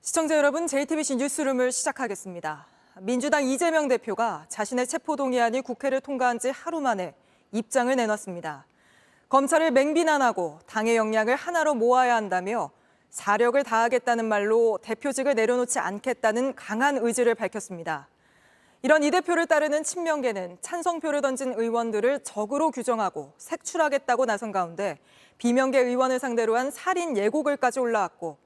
시청자 여러분, JTBC 뉴스룸을 시작하겠습니다. 민주당 이재명 대표가 자신의 체포동의안이 국회를 통과한 지 하루 만에 입장을 내놨습니다. 검찰을 맹비난하고 당의 역량을 하나로 모아야 한다며 사력을 다하겠다는 말로 대표직을 내려놓지 않겠다는 강한 의지를 밝혔습니다. 이런 이 대표를 따르는 친명계는 찬성표를 던진 의원들을 적으로 규정하고 색출하겠다고 나선 가운데 비명계 의원을 상대로 한 살인 예고글까지 올라왔고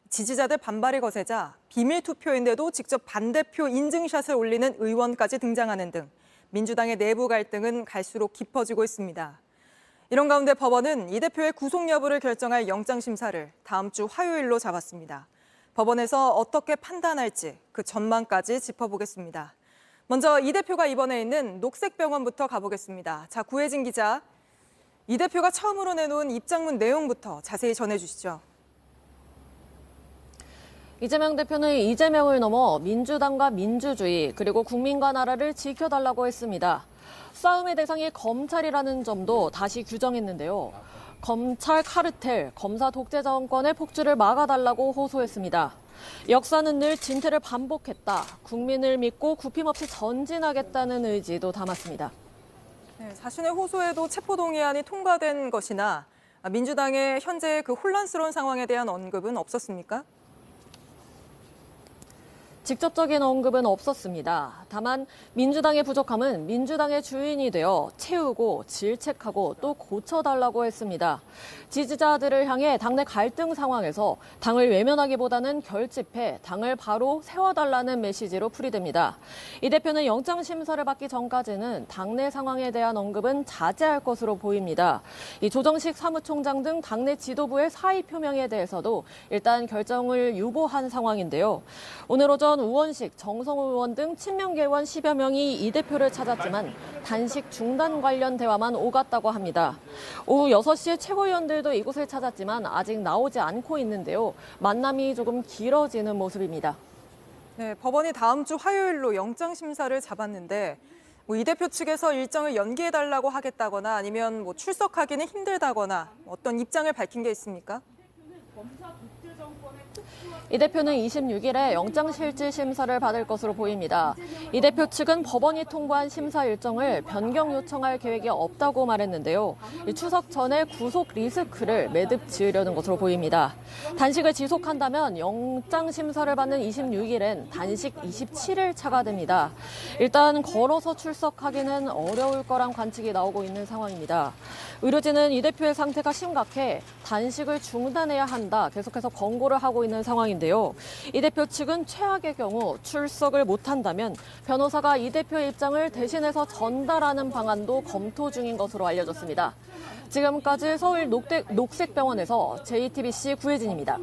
지지자들 반발이 거세자 비밀 투표인데도 직접 반대표 인증샷을 올리는 의원까지 등장하는 등 민주당의 내부 갈등은 갈수록 깊어지고 있습니다. 이런 가운데 법원은 이 대표의 구속 여부를 결정할 영장 심사를 다음 주 화요일로 잡았습니다. 법원에서 어떻게 판단할지 그 전망까지 짚어보겠습니다. 먼저 이 대표가 입원해 있는 녹색병원부터 가보겠습니다. 자, 구혜진 기자, 이 대표가 처음으로 내놓은 입장문 내용부터 자세히 전해주시죠. 이재명 대표는 이재명을 넘어 민주당과 민주주의 그리고 국민과 나라를 지켜달라고 했습니다. 싸움의 대상이 검찰이라는 점도 다시 규정했는데요. 검찰 카르텔, 검사 독재 정권의 폭주를 막아달라고 호소했습니다. 역사는 늘 진퇴를 반복했다. 국민을 믿고 굽힘없이 전진하겠다는 의지도 담았습니다. 네, 자신의 호소에도 체포동의안이 통과된 것이나 민주당의 현재 그 혼란스러운 상황에 대한 언급은 없었습니까? 직접적인 언급은 없었습니다. 다만 민주당의 부족함은 민주당의 주인이 되어 채우고 질책하고 또 고쳐달라고 했습니다. 지지자들을 향해 당내 갈등 상황에서 당을 외면하기보다는 결집해 당을 바로 세워달라는 메시지로 풀이됩니다. 이 대표는 영장 심사를 받기 전까지는 당내 상황에 대한 언급은 자제할 것으로 보입니다. 이 조정식 사무총장 등 당내 지도부의 사의 표명에 대해서도 일단 결정을 유보한 상황인데요. 오늘 오전 우원식, 정성호 의원 등 친명계 의원 10여 명이 이 대표를 찾았지만 단식 중단 관련 대화만 오갔다고 합니다. 오후 6시에 최고위원들도 이곳을 찾았지만 아직 나오지 않고 있는데요. 만남이 조금 길어지는 모습입니다. 네, 법원이 다음 주 화요일로 영장 심사를 잡았는데 이 대표 측에서 일정을 연기해달라고 하겠다거나 아니면 출석하기는 힘들다거나 어떤 입장을 밝힌 게 있습니까? 이 대표는 26일에 영장실질 심사를 받을 것으로 보입니다. 이 대표 측은 법원이 통과한 심사 일정을 변경 요청할 계획이 없다고 말했는데요. 추석 전에 구속 리스크를 매듭 지으려는 것으로 보입니다. 단식을 지속한다면 영장 심사를 받는 26일엔 단식 27일 차가 됩니다. 일단 걸어서 출석하기는 어려울 거란 관측이 나오고 있는 상황입니다. 의료진은 이 대표의 상태가 심각해 단식을 중단해야 한다 계속해서 권고를 하고 있는 상황인데요. 이 대표 측은 최악의 경우 출석을 못한다면 변호사가 이 대표의 입장을 대신해서 전달하는 방안도 검토 중인 것으로 알려졌습니다. 지금까지 서울 녹색병원에서 JTBC 구혜진입니다.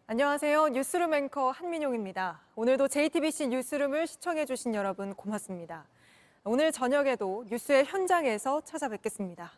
안녕하세요. 뉴스룸 앵커 한민용입니다. 오늘도 JTBC 뉴스룸을 시청해주신 여러분 고맙습니다. 오늘 저녁에도 뉴스의 현장에서 찾아뵙겠습니다.